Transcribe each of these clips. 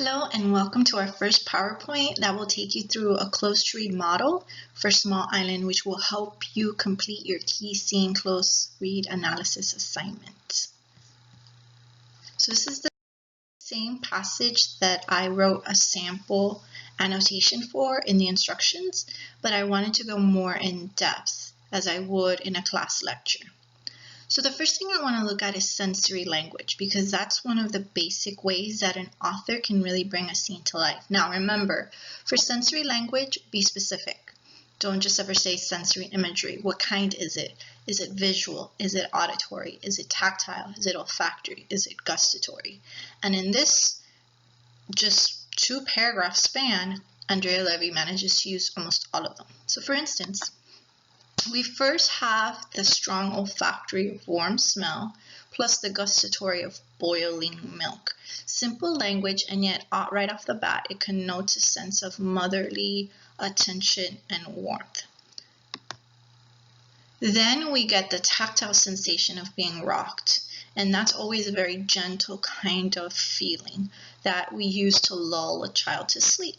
Hello and welcome to our first PowerPoint that will take you through a close read model for Small Island, which will help you complete your key scene close read analysis assignment. So this is the same passage that I wrote a sample annotation for in the instructions, but I wanted to go more in depth as I would in a class lecture. So the first thing I want to look at is sensory language, because that's one of the basic ways that an author can really bring a scene to life. Now remember, for sensory language, be specific. Don't just ever say sensory imagery. What kind is it? Is it visual? Is it auditory? Is it tactile? Is it olfactory? Is it gustatory? And in this just 2-paragraph span, Andrea Levy manages to use almost all of them. So for instance, we first have the strong olfactory of warm smell, plus the gustatory of boiling milk. Simple language, and yet right off the bat, it connotes a sense of motherly attention and warmth. Then we get the tactile sensation of being rocked, and that's always a very gentle kind of feeling that we use to lull a child to sleep.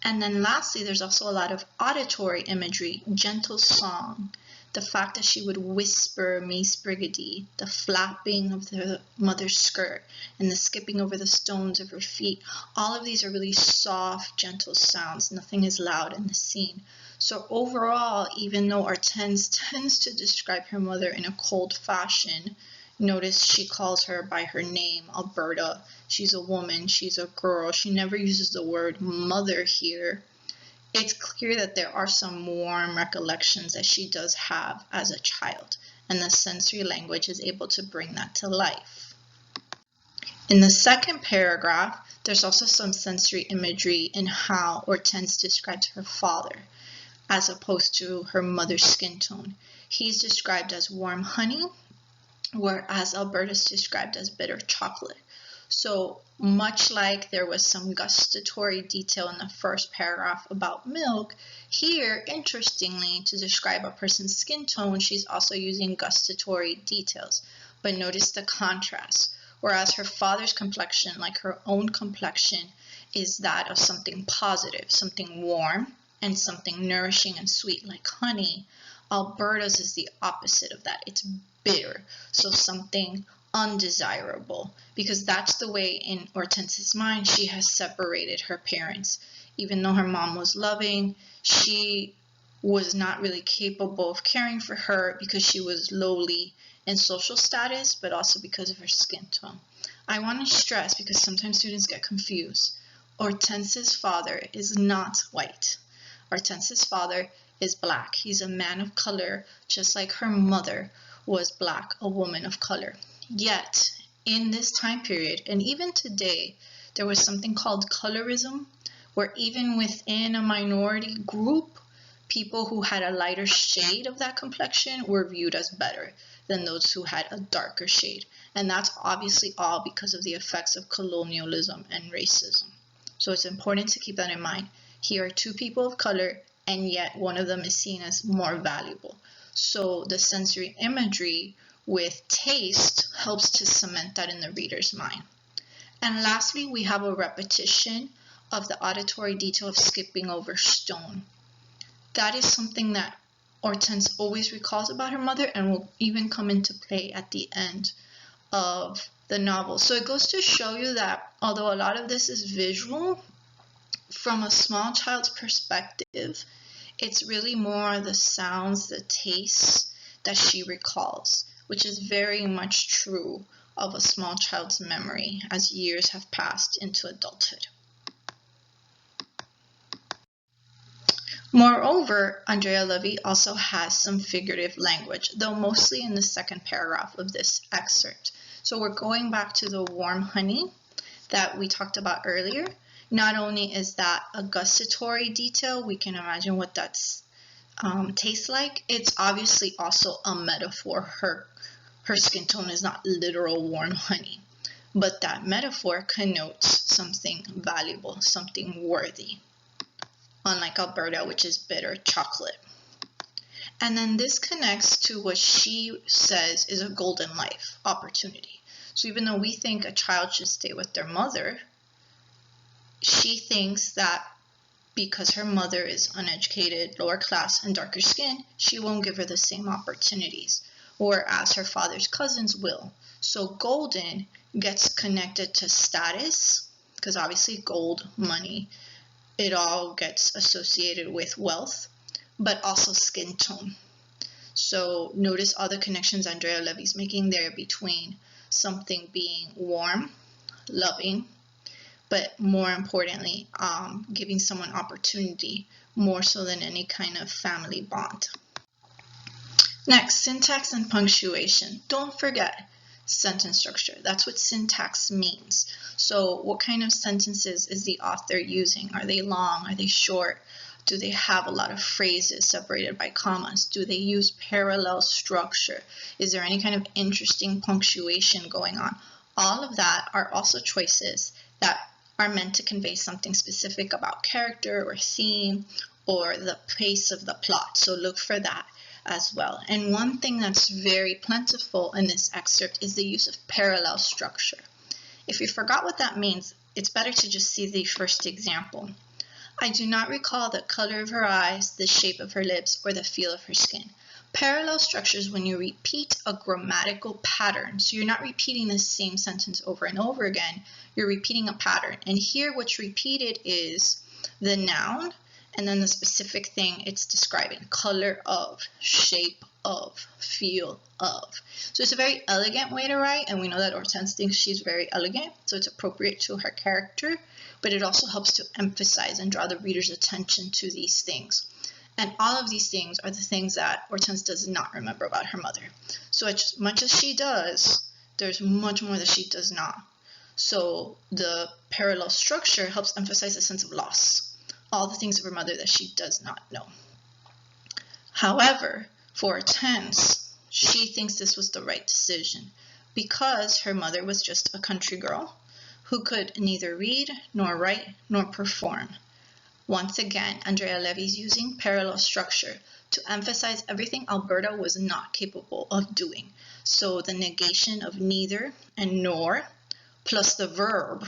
And then lastly, there's also a lot of auditory imagery, gentle song, the fact that she would whisper Mace Brigady, the flapping of the mother's skirt, and the skipping over the stones of her feet. All of these are really soft, gentle sounds. Nothing is loud in the scene. So overall, even though Hortense tends to describe her mother in a cold fashion, notice she calls her by her name, Alberta. She's a woman, she's a girl. She never uses the word mother here. It's clear that there are some warm recollections that she does have as a child, and the sensory language is able to bring that to life. In the second paragraph, there's also some sensory imagery in how Hortense describes her father, as opposed to her mother's skin tone. He's described as warm honey, whereas Alberta's described as bitter chocolate. So much like there was some gustatory detail in the first paragraph about milk, here, interestingly, to describe a person's skin tone, she's also using gustatory details. But notice the contrast. Whereas her father's complexion, like her own complexion, is that of something positive, something warm, and something nourishing and sweet like honey, Alberta's is the opposite of that. It's bitter, so something undesirable, because that's the way in Hortense's mind she has separated her parents. Even though her mom was loving, she was not really capable of caring for her because she was lowly in social status, but also because of her skin tone. I want to stress, because sometimes students get confused, Hortense's father is not white. Hortense's father is black. He's a man of color, just like her mother was black, a woman of color. Yet, in this time period, and even today, there was something called colorism, where even within a minority group, people who had a lighter shade of that complexion were viewed as better than those who had a darker shade. And that's obviously all because of the effects of colonialism and racism. So it's important to keep that in mind. Here are two people of color, and yet one of them is seen as more valuable. So the sensory imagery with taste helps to cement that in the reader's mind. And lastly, we have a repetition of the auditory detail of skipping over stone. That is something that Hortense always recalls about her mother and will even come into play at the end of the novel. So it goes to show you that although a lot of this is visual, from a small child's perspective, it's really more the sounds, the tastes that she recalls, which is very much true of a small child's memory as years have passed into adulthood. Moreover, Andrea Levy also has some figurative language, though mostly in the second paragraph of this excerpt. So we're going back to the warm honey that we talked about earlier. Not only is that a gustatory detail, we can imagine what that's tastes like, it's obviously also a metaphor. Her skin tone is not literal warm honey, but that metaphor connotes something valuable, something worthy, unlike Alberta, which is bitter chocolate. And then this connects to what she says is a golden life opportunity. So even though we think a child should stay with their mother, she thinks that because her mother is uneducated, lower class, and darker skin, she won't give her the same opportunities, whereas her father's cousins will. So golden gets connected to status, because obviously gold, money, it all gets associated with wealth, but also skin tone. So notice all the connections Andrea Levy's making there between something being warm, loving, but more importantly, giving someone opportunity more so than any kind of family bond. Next, syntax and punctuation. Don't forget sentence structure. That's what syntax means. So what kind of sentences is the author using? Are they long? Are they short? Do they have a lot of phrases separated by commas? Do they use parallel structure? Is there any kind of interesting punctuation going on? All of that are also choices that are meant to convey something specific about character or theme or the pace of the plot. So look for that as well. And one thing that's very plentiful in this excerpt is the use of parallel structure. If you forgot what that means, it's better to just see the first example. I do not recall the color of her eyes, the shape of her lips, or the feel of her skin. Parallel structures when you repeat a grammatical pattern. So you're not repeating the same sentence over and over again. You're repeating a pattern. And here what's repeated is the noun and then the specific thing it's describing. Color of, shape of, feel of. So it's a very elegant way to write, and we know that Hortense thinks she's very elegant, so it's appropriate to her character, but it also helps to emphasize and draw the reader's attention to these things. And all of these things are the things that Hortense does not remember about her mother. So as much as she does, there's much more that she does not. So the parallel structure helps emphasize a sense of loss. All the things of her mother that she does not know. However, for Hortense, she thinks this was the right decision because her mother was just a country girl who could neither read, nor write, nor perform. Once again, Andrea Levy's using parallel structure to emphasize everything Alberta was not capable of doing. So the negation of neither and nor, plus the verb,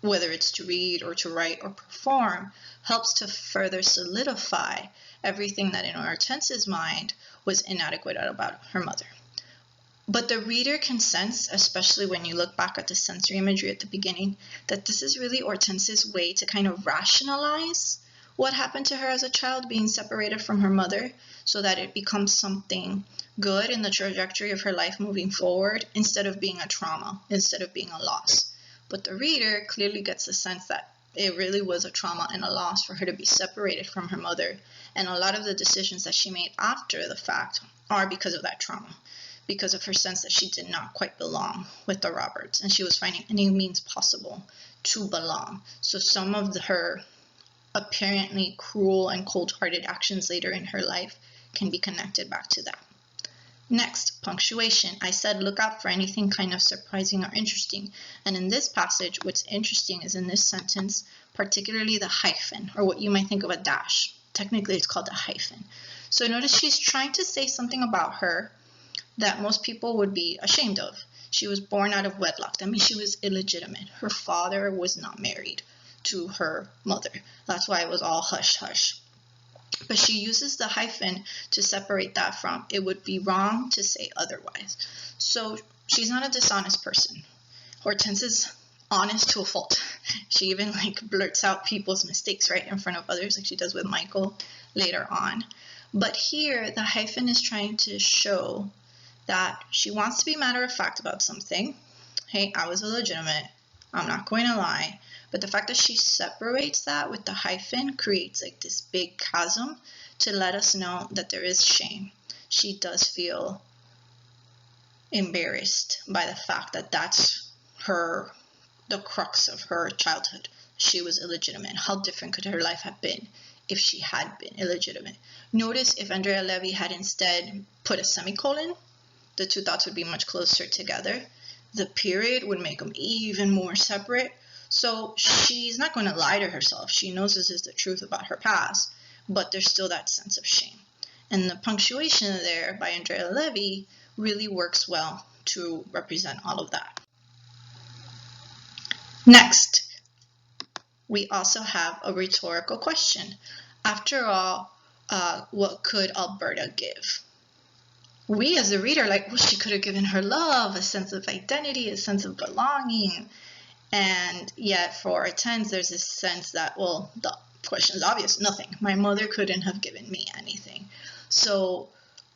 whether it's to read or to write or perform, helps to further solidify everything that in Hortense's mind was inadequate about her mother. But the reader can sense, especially when you look back at the sensory imagery at the beginning, that this is really Hortense's way to kind of rationalize what happened to her as a child being separated from her mother so that it becomes something good in the trajectory of her life moving forward instead of being a trauma, instead of being a loss. But the reader clearly gets the sense that it really was a trauma and a loss for her to be separated from her mother. And a lot of the decisions that she made after the fact are because of that trauma, because of her sense that she did not quite belong with the Roberts, and she was finding any means possible to belong. So some of her apparently cruel and cold-hearted actions later in her life can be connected back to that. Next, punctuation. I said look out for anything kind of surprising or interesting. And in this passage, what's interesting is in this sentence, particularly the hyphen, or what you might think of a dash. Technically, it's called a hyphen. So notice she's trying to say something about her that most people would be ashamed of. She was born out of wedlock. That means she was illegitimate. Her father was not married to her mother. That's why it was all hush-hush. But she uses the hyphen to separate that from it would be wrong to say otherwise. So she's not a dishonest person. Hortense is honest to a fault. She even blurts out people's mistakes right in front of others, like she does with Michael later on. But here the hyphen is trying to show that she wants to be matter of fact about something. Hey, I was illegitimate. I'm not going to lie. But the fact that she separates that with the hyphen creates this big chasm to let us know that there is shame. She does feel embarrassed by the fact that that's the crux of her childhood. She was illegitimate. How different could her life have been if she had been illegitimate? Notice if Andrea Levy had instead put a semicolon, the two thoughts would be much closer together. The period would make them even more separate. So she's not going to lie to herself. She knows this is the truth about her past, but there's still that sense of shame. And the punctuation there by Andrea Levy really works well to represent all of that. Next, we also have a rhetorical question. After all, what could Alberta give? We as a reader are like, well, she could have given her love, a sense of identity, a sense of belonging. And yet for Hortense, there's this sense that, well, the question is obvious, nothing. My mother couldn't have given me anything. So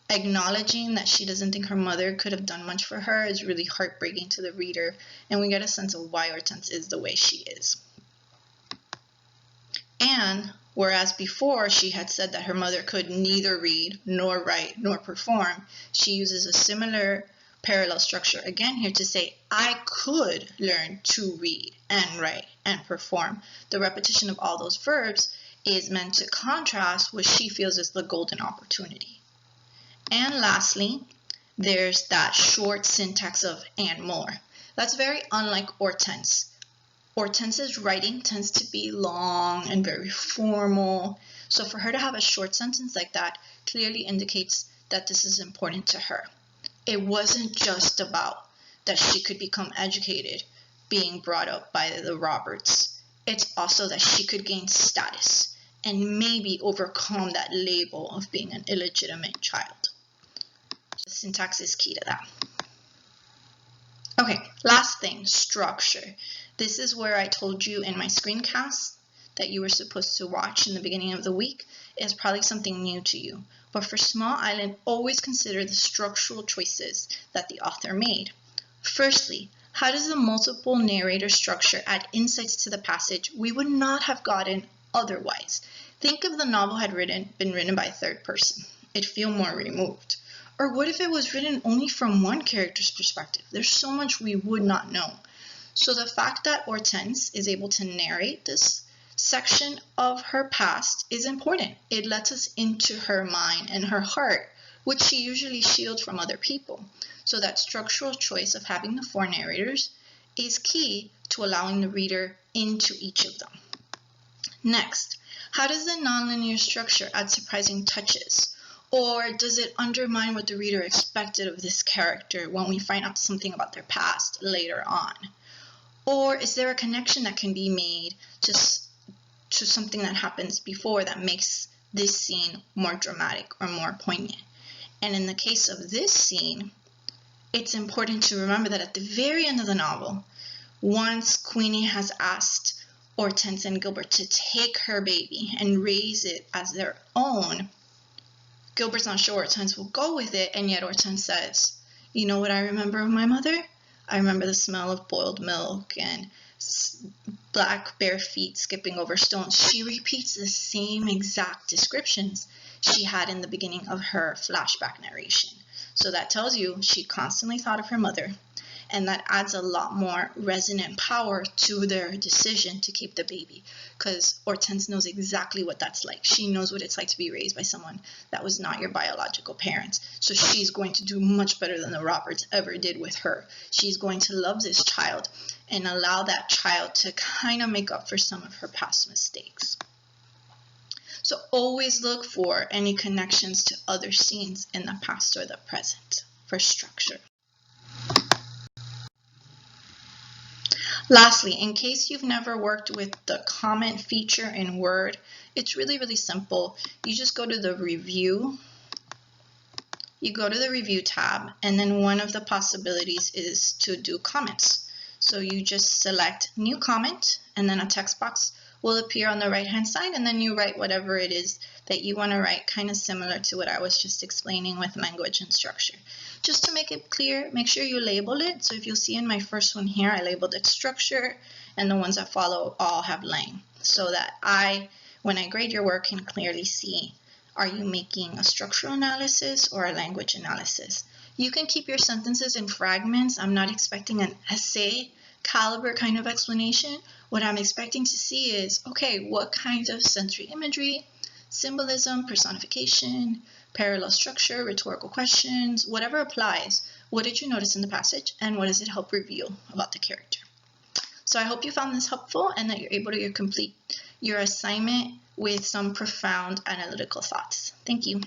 acknowledging that she doesn't think her mother could have done much for her is really heartbreaking to the reader, and we get a sense of why Hortense is the way she is. And whereas before she had said that her mother could neither read, nor write, nor perform, she uses a similar parallel structure again here to say, I could learn to read and write and perform. The repetition of all those verbs is meant to contrast what she feels is the golden opportunity. And lastly, there's that short syntax of and more. That's very unlike Hortense. Hortense's writing tends to be long and very formal. So for her to have a short sentence like that clearly indicates that this is important to her. It wasn't just about that she could become educated being brought up by the Roberts. It's also that she could gain status and maybe overcome that label of being an illegitimate child. The syntax is key to that. Okay, last thing, structure. This is where I told you in my screencast that you were supposed to watch in the beginning of the week. It's probably something new to you. But for Small Island, always consider the structural choices that the author made. Firstly, how does the multiple narrator structure add insights to the passage we would not have gotten otherwise? Think if the novel had been written by a third person. It'd feel more removed. Or what if it was written only from one character's perspective? There's so much we would not know. So the fact that Hortense is able to narrate this section of her past is important. It lets us into her mind and her heart, which she usually shields from other people. So that structural choice of having the four narrators is key to allowing the reader into each of them. Next, how does the nonlinear structure add surprising touches? Or does it undermine what the reader expected of this character when we find out something about their past later on? Or is there a connection that can be made just to something that happens before that makes this scene more dramatic or more poignant? And in the case of this scene, it's important to remember that at the very end of the novel, once Queenie has asked Hortense and Gilbert to take her baby and raise it as their own, Gilbert's not sure Hortense will go with it, and yet Hortense says, you know what I remember of my mother? I remember the smell of boiled milk and black bare feet skipping over stones. She repeats the same exact descriptions she had in the beginning of her flashback narration. So that tells you she constantly thought of her mother, and that adds a lot more resonant power to their decision to keep the baby, because Hortense knows exactly what that's like. She knows what it's like to be raised by someone that was not your biological parents. So she's going to do much better than the Roberts ever did with her. She's going to love this child and allow that child to kind of make up for some of her past mistakes. So always look for any connections to other scenes in the past or the present for structure. Lastly, in case you've never worked with the comment feature in Word, it's really, really simple. You just go to the review. You go to the review tab, and then one of the possibilities is to do comments. So you just select new comment, and then a text box will appear on the right-hand side, and then you write whatever it is that you want to write, kind of similar to what I was just explaining with language and structure. Just to make it clear, make sure you label it. So if you'll see in my first one here, I labeled it structure, and the ones that follow all have lang, so that when I grade your work, can clearly see, are you making a structural analysis or a language analysis? You can keep your sentences in fragments. I'm not expecting an essay caliber kind of explanation. What I'm expecting to see is, okay, what kinds of sensory imagery, symbolism, personification, parallel structure, rhetorical questions, whatever applies, what did you notice in the passage, and what does it help reveal about the character? So I hope you found this helpful and that you're able to complete your assignment with some profound analytical thoughts. Thank you.